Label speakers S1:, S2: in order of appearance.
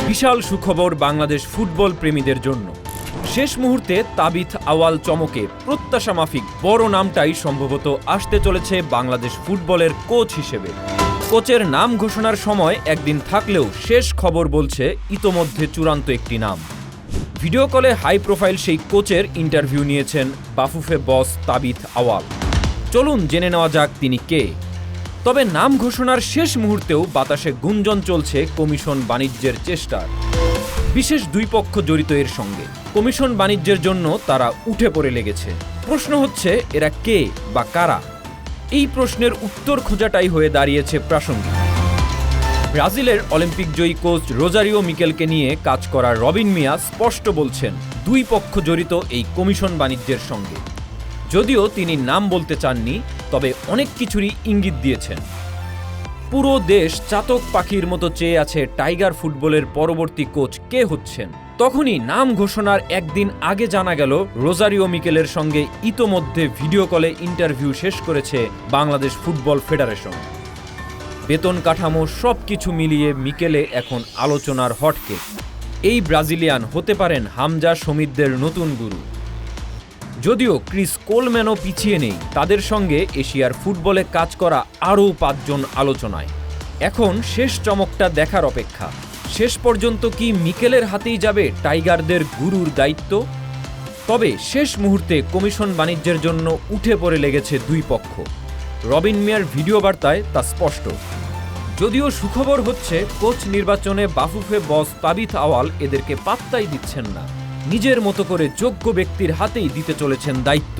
S1: বিশাল সুখবর বাংলাদেশ ফুটবল প্রেমীদের জন্য। শেষ মুহূর্তে তাবিথ আওয়াল চমকে প্রত্যাশা মাফিক বড় নামটাই সম্ভবত আসতে চলেছে বাংলাদেশ ফুটবলের কোচ হিসেবে। কোচের নাম ঘোষণার সময় একদিন থাকলেও শেষ খবর বলছে ইতোমধ্যে চূড়ান্ত একটি নাম। ভিডিও কলে হাই প্রোফাইল সেই কোচের ইন্টারভিউ নিয়েছেন বাফুফে বস তাবিথ আওয়াল। চলুন জেনে নেওয়া যাক তিনি কে। তবে নাম ঘোষণার শেষ মুহূর্তেও বাতাসে গুঞ্জন চলছে কমিশন বাণিজ্যের চেষ্টার। বিশেষ দুই পক্ষ জড়িত এর সঙ্গে। কমিশন বাণিজ্যের জন্য তারা উঠে পড়ে লেগেছে। প্রশ্ন হচ্ছে এরা কে বা কারা? এই প্রশ্নের উত্তর খোঁজাটাই হয়ে দাঁড়িয়েছে প্রাসঙ্গিক। ব্রাজিলের অলিম্পিক জয়ী কোচ রোজারিও মিকেলকে নিয়ে কাজ করা রবিন মিয়া স্পষ্ট বলছেন দুই পক্ষ জড়িত এই কমিশন বাণিজ্যের সঙ্গে। যদিও তিনি নাম বলতে চাননি, তবে অনেক কিছুরই ইঙ্গিত দিয়েছেন। পুরো দেশ চাতক পাখির মতো চেয়ে আছে টাইগার ফুটবলের পরবর্তী কোচ কে হচ্ছেন। তখনই নাম ঘোষণার একদিন আগে জানা গেল রোজারিও মিকেলের সঙ্গে ইতোমধ্যে ভিডিও কলে ইন্টারভিউ শেষ করেছে বাংলাদেশ ফুটবল ফেডারেশন। বেতন কাঠামো সবকিছু মিলিয়ে মিকেলে এখন আলোচনার হটকেক। এই ব্রাজিলিয়ান হতে পারেন হামজা সমিতদের নতুন গুরু। যদিও ক্রিস কোলম্যানও পিছিয়ে নেই, তাদের সঙ্গে এশিয়ার ফুটবলে কাজ করা আরও 5 জন আলোচনায়। এখন শেষ চমকটা দেখার অপেক্ষা। শেষ পর্যন্ত কি মিকেলের হাতেই যাবে টাইগারদের গুরুর দায়িত্ব? তবে শেষ মুহূর্তে কমিশন বাণিজ্যের জন্য উঠে পড়ে লেগেছে দুই পক্ষ। রবিন মিয়ার ভিডিও বার্তায় তা স্পষ্ট। যদিও সুখবর হচ্ছে কোচ নির্বাচনে বাফুফে বস তাবিথ আওয়াল এদেরকে পাত্তাই দিচ্ছেন না। নিজের মতো করে যোগ্য ব্যক্তির হাতেই দিতে চলেছেন দায়িত্ব।